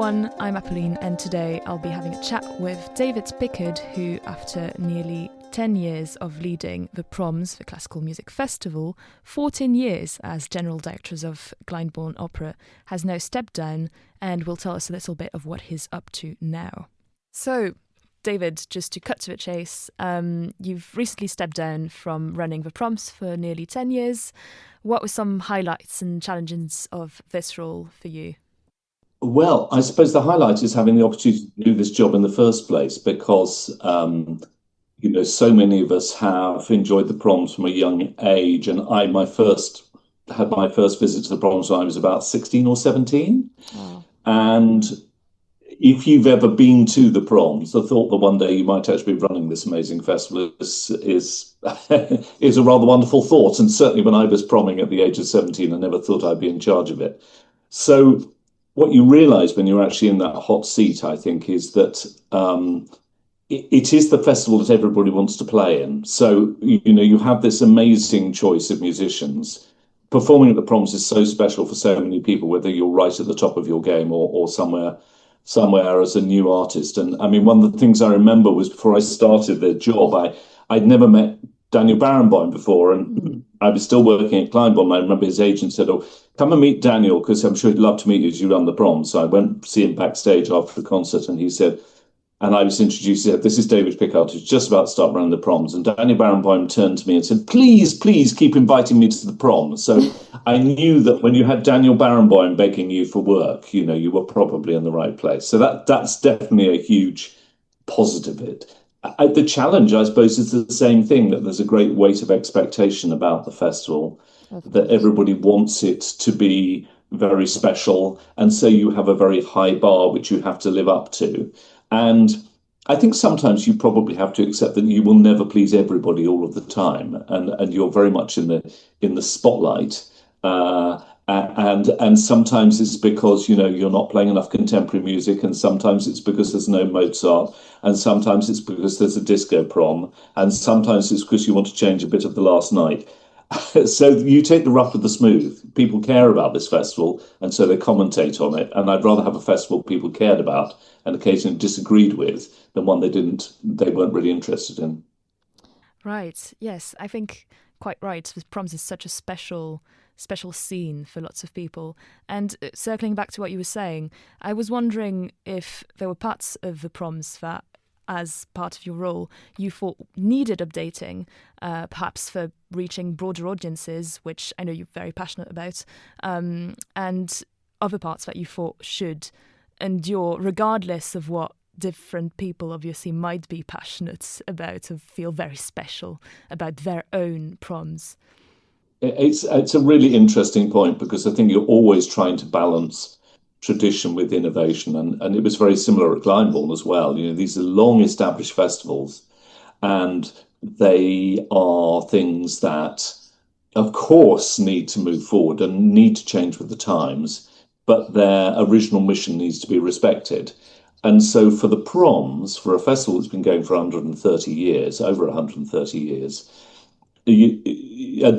everyone, I'm Apolline, and today I'll be having a chat with David Pickard, who, after nearly 10 years of leading the Proms, the Classical Music Festival, 14 years as General Director of Glyndebourne Opera, has now stepped down and will tell us a little bit of what he's up to now. So, David, just to cut to the chase, you've recently stepped down from running the Proms for nearly 10 years. What were some highlights and challenges of this role for you? Well, I suppose the highlight is having the opportunity to do this job in the first place because, so many of us have enjoyed the Proms from a young age. And I had my first visit to the Proms when I was about 16 or 17. Oh. And if you've ever been to the Proms, the thought that one day you might actually be running this amazing festival is a rather wonderful thought. And certainly when I was promming at the age of 17, I never thought I'd be in charge of it. So what you realise when you're actually in that hot seat, I think, is that it is the festival that everybody wants to play in. So, you have this amazing choice of musicians. Performing at the Proms is so special for so many people, whether you're right at the top of your game or somewhere as a new artist. And I mean, one of the things I remember was before I started the job, I'd never met Daniel Barenboim before, and I was still working at Glyndebourne. I remember his agent said, "Oh, come and meet Daniel, because I'm sure he'd love to meet you as you run the Proms." So I went to see him backstage after the concert, and he said, and I was introduced, he said, "This is David Pickard, who's just about to start running the Proms." And Daniel Barenboim turned to me and said, "Please keep inviting me to the Proms." So I knew that when you had Daniel Barenboim begging you for work, you were probably in the right place. So that's definitely a huge positive bit. The challenge, I suppose, is the same thing, that there's a great weight of expectation about the festival, that everybody wants it to be very special. And so you have a very high bar, which you have to live up to. And I think sometimes you probably have to accept that you will never please everybody all of the time. And you're very much in the spotlight. And sometimes it's because, you're not playing enough contemporary music, and sometimes it's because there's no Mozart, and sometimes it's because there's a disco prom, and sometimes it's because you want to change a bit of the last night. So you take the rough with the smooth. People care about this festival, and so they commentate on it. And I'd rather have a festival people cared about and occasionally disagreed with than one they weren't really interested in. Right. Yes, I think quite right. The Proms is such a special scene for lots of people. And circling back to what you were saying, I was wondering if there were parts of the Proms that, as part of your role, you thought needed updating, perhaps for reaching broader audiences, which I know you're very passionate about, and other parts that you thought should endure, regardless of what different people obviously might be passionate about or feel very special about their own Proms. It's a really interesting point, because I think you're always trying to balance tradition with innovation, and it was very similar at Glyndebourne as well. These are long established festivals, and they are things that, of course, need to move forward and need to change with the times, but their original mission needs to be respected. And so for the Proms, for a festival that's been going for 130 years, over 130 years,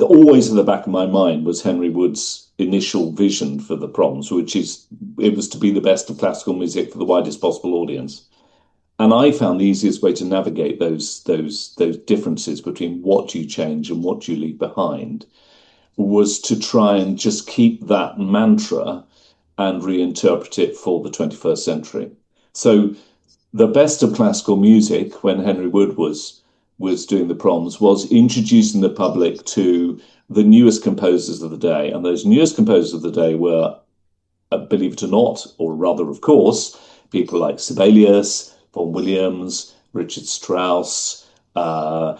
always in the back of my mind was Henry Wood's initial vision for the Proms, which is it was to be the best of classical music for the widest possible audience. And I found the easiest way to navigate those differences between what you change and what you leave behind was to try and just keep that mantra and reinterpret it for the 21st century. So the best of classical music, when Henry Wood was doing the Proms, was introducing the public to the newest composers of the day. And those newest composers of the day were, believe it or not, or rather, of course, people like Sibelius, Vaughan Williams, Richard Strauss, all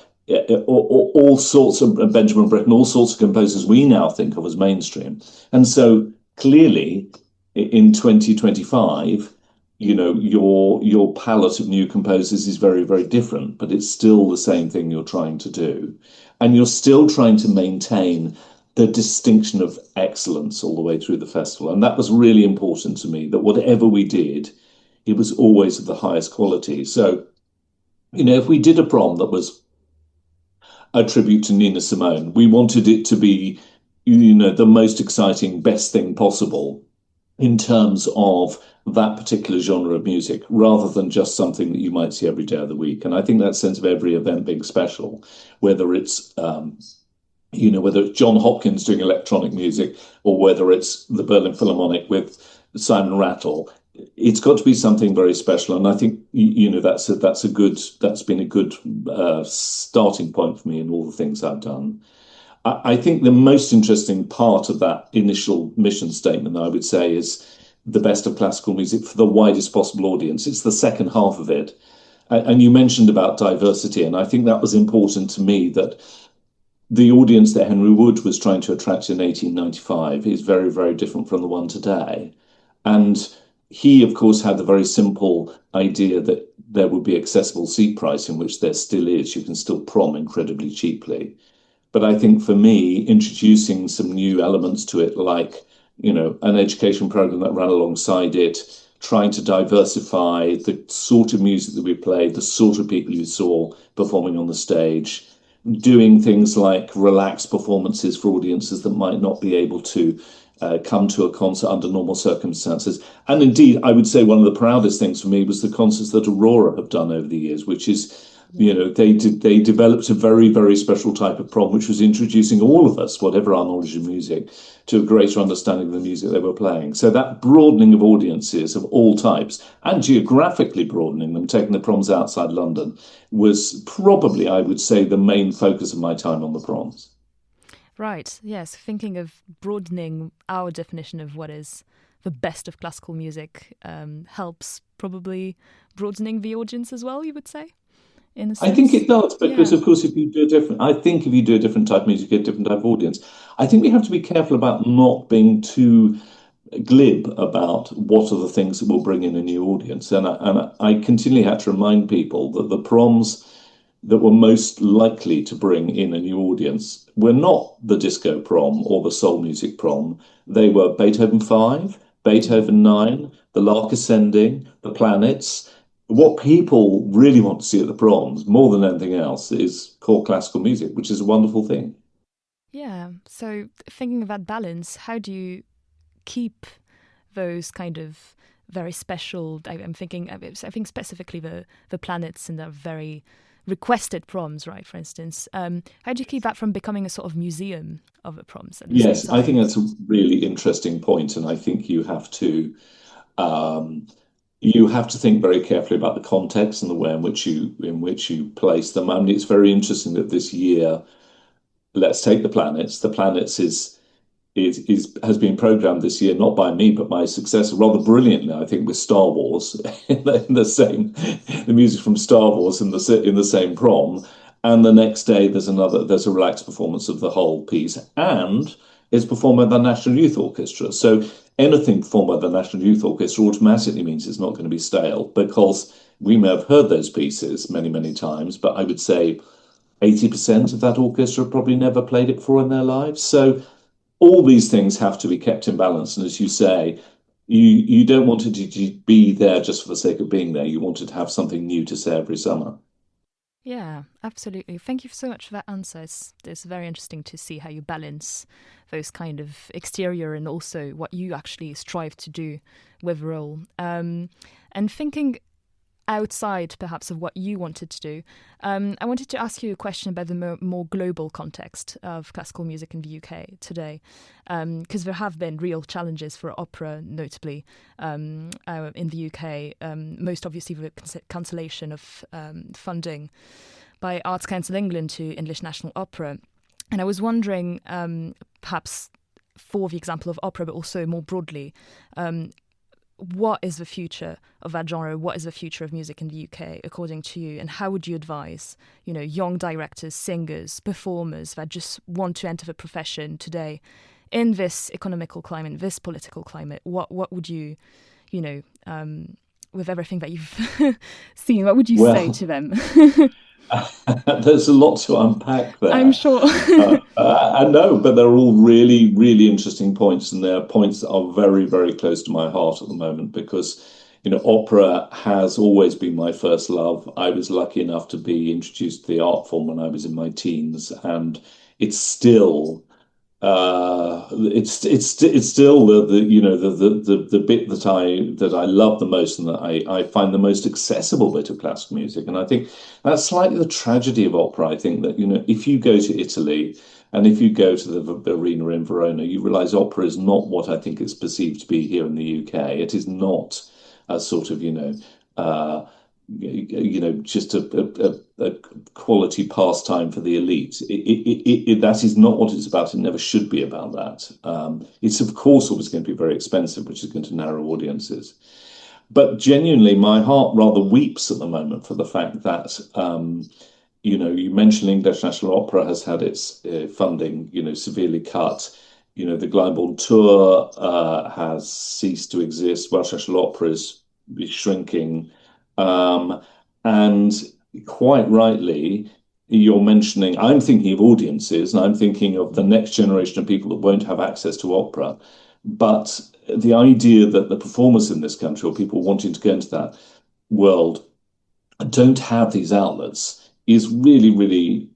sorts of Benjamin Britten, all sorts of composers we now think of as mainstream. And so clearly in 2025, your palette of new composers is very, very different, but it's still the same thing you're trying to do. And you're still trying to maintain the distinction of excellence all the way through the festival. And that was really important to me, that whatever we did, it was always of the highest quality. So, if we did a prom that was a tribute to Nina Simone, we wanted it to be, the most exciting, best thing possible. in terms of that particular genre of music rather than just something that you might see every day of the week. And I think that sense of every event being special, whether it's whether it's John Hopkins doing electronic music or whether it's the Berlin Philharmonic with Simon Rattle, it's got to be something very special. And I think that's been a good starting point for me in all the things I've done. I think the most interesting part of that initial mission statement, I would say, is the best of classical music for the widest possible audience. It's the second half of it. And you mentioned about diversity, and I think that was important to me, that the audience that Henry Wood was trying to attract in 1895 is very, very different from the one today. And he, of course, had the very simple idea that there would be accessible seat pricing, which there still is. You can still prom incredibly cheaply. But I think for me, introducing some new elements to it, like, an education program that ran alongside it, trying to diversify the sort of music that we played, the sort of people you saw performing on the stage, doing things like relaxed performances for audiences that might not be able to come to a concert under normal circumstances. And indeed, I would say one of the proudest things for me was the concerts that Aurora have done over the years, which is, they developed a very, very special type of prom, which was introducing all of us, whatever our knowledge of music, to a greater understanding of the music they were playing. So that broadening of audiences of all types and geographically broadening them, taking the proms outside London, was probably, I would say, the main focus of my time on the proms. Right, yes. Thinking of broadening our definition of what is the best of classical music helps probably broadening the audience as well, you would say, in a I think sense. it does because, Yeah. of course, I think if you do a different type of music, you get a different type of audience. I think we have to be careful about not being too glib about what are the things that will bring in a new audience. And I continually had to remind people that the proms that were most likely to bring in a new audience were not the disco prom or the soul music prom. They were Beethoven 5, Beethoven 9, the Lark Ascending, the Planets. What people really want to see at the proms, more than anything else, is core classical music, which is a wonderful thing. Yeah. So thinking of that balance, how do you keep those kind of very special? I'm thinking. I think specifically the planets and the very requested proms, right? For instance, how do you keep that from becoming a sort of museum of the proms at the same Yes, I think time? that's a really interesting point, and I think um, you have to think very carefully about the context and the way in which you place them. I mean, it's very interesting that this year, let's take the planets. The planets is has been programmed this year not by me but my successor rather brilliantly, I think, with Star Wars in the same the music from Star Wars in the same prom, and the next day there's a relaxed performance of the whole piece, and it's performed by the National Youth Orchestra. So anything performed by the National Youth Orchestra automatically means it's not going to be stale, because we may have heard those pieces many, many times, but I would say 80% of that orchestra probably never played it before in their lives. So all these things have to be kept in balance. And as you say, you don't want it to be there just for the sake of being there. You want it to have something new to say every summer. Yeah, absolutely. Thank you so much for that answer. It's very interesting to see how you balance those kind of exterior and also what you actually strive to do with role. And thinking outside perhaps of what you wanted to do, I wanted to ask you a question about the more global context of classical music in the UK today, because there have been real challenges for opera, notably in the UK, most obviously the cancellation of funding by Arts Council England to English National Opera. And I was wondering, perhaps for the example of opera, but also more broadly, what is the future of that genre? What is the future of music in the UK, according to you? And how would you advise, young directors, singers, performers that just want to enter the profession today in this economical climate, this political climate? What would you, with everything that you've seen, what would you say Well, to them? there's a lot to unpack I'm there. sure. I know, but they're all really, really interesting points, and they're points that are very, very close to my heart at the moment because, opera has always been my first love. I was lucky enough to be introduced to the art form when I was in my teens, and it's still it's still the you know the bit that I love the most and that I find the most accessible bit of classical music. And I think that's slightly the tragedy of opera. I think that, if you go to Italy and if you go to the arena in Verona, you realize opera is not what I think it's perceived to be here in the UK. It is not a sort of, uh, just a quality pastime for the elite. That is not what it's about. It never should be about that. It's of course always going to be very expensive, which is going to narrow audiences. But genuinely, my heart rather weeps at the moment for the fact that, you mentioned English National Opera has had its funding, severely cut. The Glyndebourne Tour has ceased to exist. Welsh National Opera is shrinking. And quite rightly, you're mentioning, I'm thinking of audiences and I'm thinking of the next generation of people that won't have access to opera. But the idea that the performers in this country or people wanting to go into that world don't have these outlets is really, really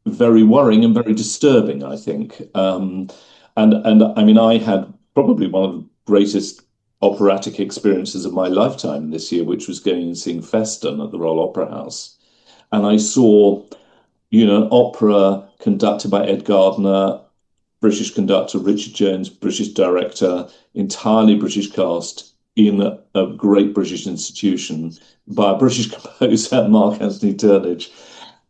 very worrying and very disturbing, I think. And I mean, I had probably one of the greatest operatic experiences of my lifetime this year, which was going and seeing Feston at the Royal Opera House. And I saw, an opera conducted by Ed Gardner, British conductor, Richard Jones, British director, entirely British cast in a great British institution by a British composer, Mark Anthony Turnage.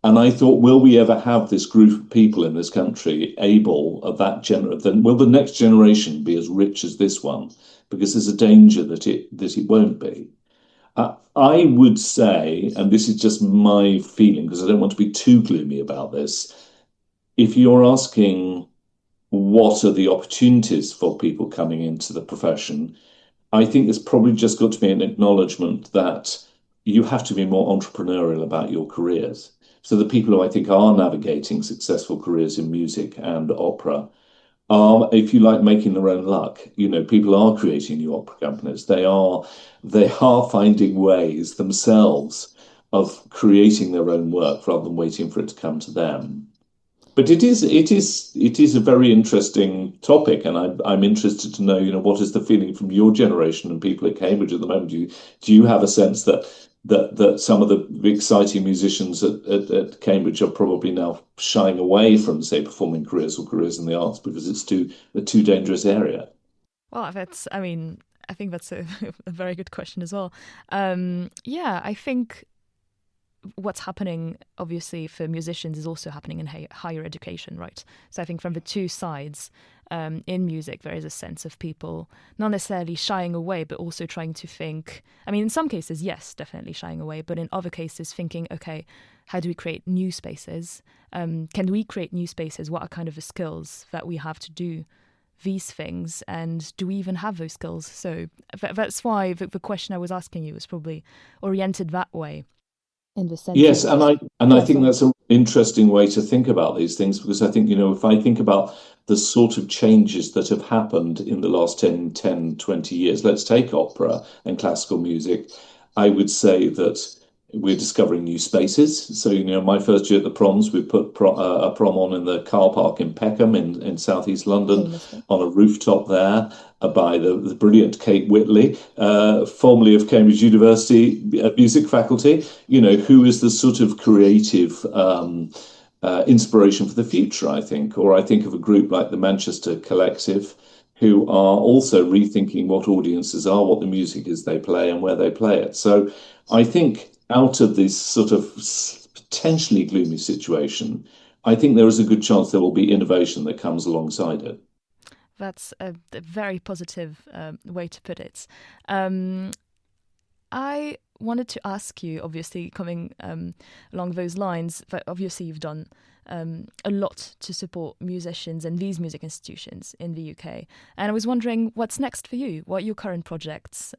And I thought, will we ever have this group of people in this country able of that will the next generation be as rich as this one? Because there's a danger that it won't be. I would say, and this is just my feeling, because I don't want to be too gloomy about this, if you're asking what are the opportunities for people coming into the profession, I think there's probably just got to be an acknowledgement that you have to be more entrepreneurial about your careers. So the people who I think are navigating successful careers in music and opera are, if you like, making their own luck. People are creating new opera companies. They are finding ways themselves of creating their own work rather than waiting for it to come to them. But it is a very interesting topic, and I'm interested to know, what is the feeling from your generation and people at Cambridge at the moment? Do you have a sense that some of the exciting musicians at Cambridge are probably now shying away from, say, performing careers or careers in the arts because it's a too dangerous area? Well, I mean, I think that's a very good question as well. Yeah, I think what's happening obviously for musicians is also happening in higher education, right? So I think from the two sides, in music there is a sense of people not necessarily shying away but also trying to think, I mean, in some cases yes, definitely shying away, but in other cases thinking, okay, how do we create new spaces? Can we create new spaces? What are kind of the skills that we have to do these things, and do we even have those skills? So that's why the question I was asking you was probably oriented that way, in the sense Yes, of, and I yeah, think sorry. that's an interesting way to think about these things because I think, if I think about the sort of changes that have happened in the last 20 years, let's take opera and classical music, I would say that we're discovering new spaces. So, my first year at the proms, we put a prom on in the car park in Peckham in southeast London Famously. on a rooftop there by the brilliant Kate Whitley, formerly of Cambridge University music faculty, who is the sort of creative inspiration for the future, I think. Or I think of a group like the Manchester Collective, who are also rethinking what audiences are, what the music is they play, and where they play it. So I think out of this sort of potentially gloomy situation, I think there is a good chance there will be innovation that comes alongside it. That's a very positive way to put it. Um, I wanted to ask you, obviously, coming along those lines, that obviously you've done a lot to support musicians and these music institutions in the UK. And I was wondering what's next for you? What are your current projects?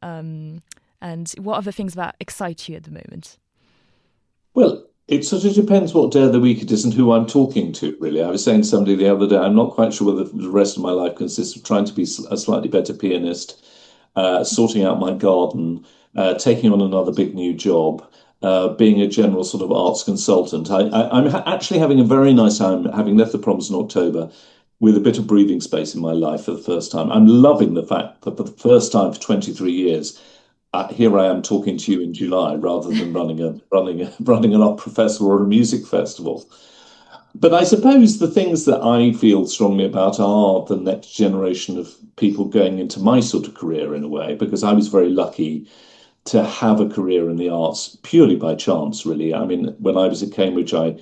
And what are the things that excite you at the moment? Well, it sort of depends what day of the week it is and who I'm talking to, really. I was saying to somebody the other day, I'm not quite sure whether the rest of my life consists of trying to be a slightly better pianist, sorting out my garden, taking on another big new job, being a general sort of arts consultant. I'm actually having a very nice time, having left the proms in October, with a bit of breathing space in my life for the first time. I'm loving the fact that for the first time for 23 years, here I am talking to you in July rather than running an opera festival or a music festival. But I suppose the things that I feel strongly about are the next generation of people going into my sort of career in a way, because I was very lucky to have a career in the arts purely by chance, really. I mean, when I was at Cambridge, I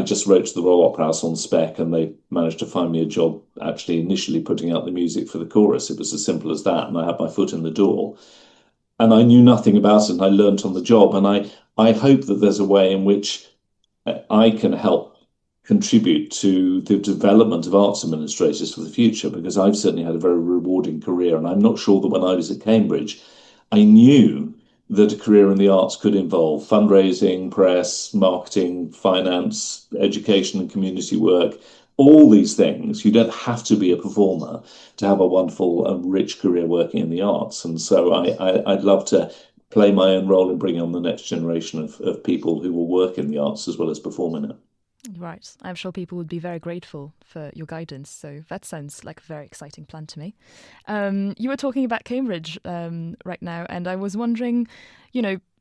just wrote to the Royal Opera House on spec, and they managed to find me a job actually initially putting out the music for the chorus. It was as simple as that, and I had my foot in the door. And I knew nothing about it, and I learnt on the job. And I hope that there's a way in which I can help contribute to the development of arts administrators for the future, because I've certainly had a very rewarding career. And I'm not sure that when I was at Cambridge, I knew that a career in the arts could involve fundraising, press, marketing, finance, education and community work, all these things. You don't have to be a performer to have a wonderful and rich career working in the arts. And so I'd love to play my own role in bringing on the next generation of people who will work in the arts as well as perform in it. Right. I'm sure people would be very grateful for your guidance. So that sounds like a very exciting plan to me. You were talking about Cambridge right now, and I was wondering,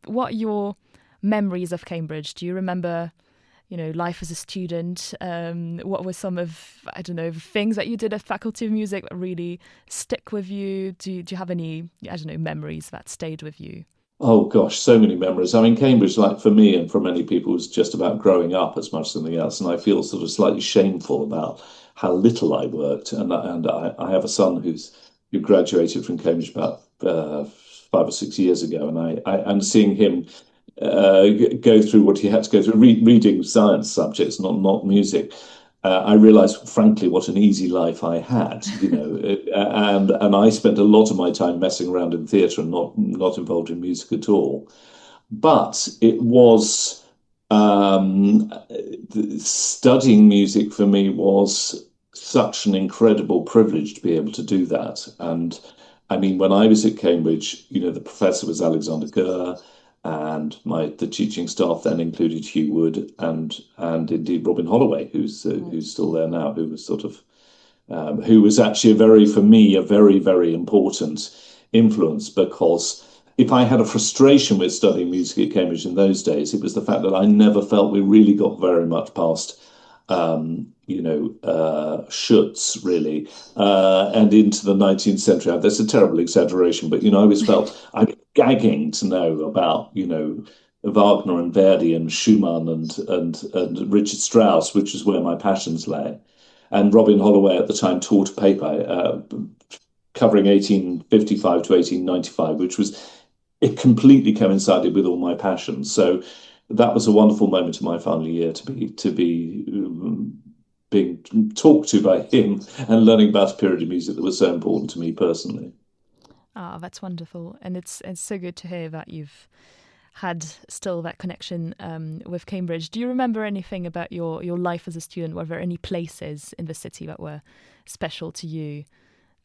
what your memories of Cambridge? Do you remember, life as a student? What were some of, I don't know, things that you did at Faculty of Music that really stick with you? Do you have any, I don't know, memories that stayed with you? Oh gosh, so many memories. I mean, Cambridge, like for me and for many people, was just about growing up as much as anything else. And I feel sort of slightly shameful about how little I worked. And I have a son who graduated from Cambridge about 5 or 6 years ago, and I'm seeing him go through what he had to go through, reading science subjects, not music. I realized, frankly, what an easy life I had, and I spent a lot of my time messing around in theatre and not involved in music at all. But it was studying music for me was such an incredible privilege to be able to do that. And I mean, when I was at Cambridge, the professor was Alexander Gurr, and the teaching staff then included Hugh Wood and indeed Robin Holloway, who's still there now, who was sort of who was actually for me a very, very important influence, because if I had a frustration with studying music at Cambridge in those days, it was the fact that I never felt we really got very much past Schutz, really, and into the 19th century. That's a terrible exaggeration, but, I always felt I'd be gagging to know about, Wagner and Verdi and Schumann and Richard Strauss, which is where my passions lay. And Robin Holloway at the time taught a paper covering 1855 to 1895, it completely coincided with all my passions. So that was a wonderful moment in my final year to be being talked to by him and learning about a period of music that was so important to me personally. Ah, that's wonderful, and it's so good to hear that you've had still that connection with Cambridge. Do you remember anything about your life as a student? Were there any places in the city that were special to you?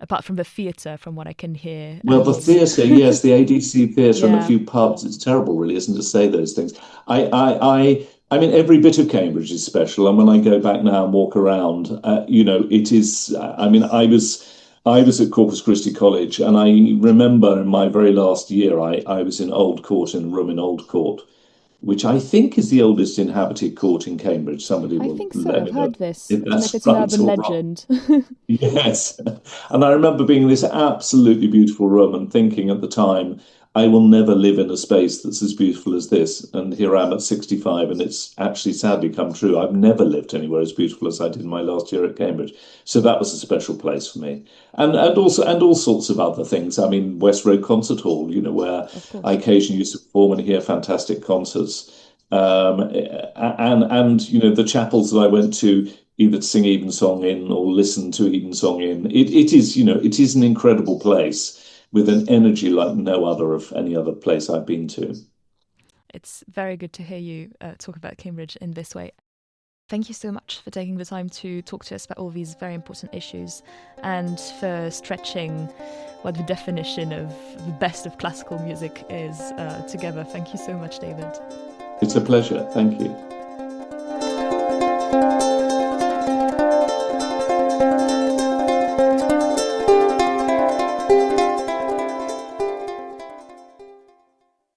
Apart from the theatre, from what I can hear. Well, the theatre, yes, the ADC theatre and a Yeah. few pubs. It's terrible, really, isn't it, to say those things. I mean, every bit of Cambridge is special. And when I go back now and walk around, it is. I mean, I was at Corpus Christi College, and I remember in my very last year, I was in Old Court, in a room in Old Court, which I think is the oldest inhabited court in Cambridge. Somebody I will think so. let I've me know heard this. if I don't know if that's it's an right urban or wrong. legend. Yes. And I remember being in this absolutely beautiful room and thinking at the time, I will never live in a space that's as beautiful as this. And here I am at 65, and it's actually sadly come true. I've never lived anywhere as beautiful as I did in my last year at Cambridge. So that was a special place for me. And also all sorts of other things. I mean, West Road Concert Hall, where Of I course. occasionally used to perform and hear fantastic concerts. And the chapels that I went to either to sing Evensong in or listen to Evensong in. It is an incredible place with an energy like no other of any other place I've been to. It's very good to hear you talk about Cambridge in this way. Thank you so much for taking the time to talk to us about all these very important issues and for stretching what the definition of the best of classical music is together. Thank you so much, David. It's a pleasure. Thank you.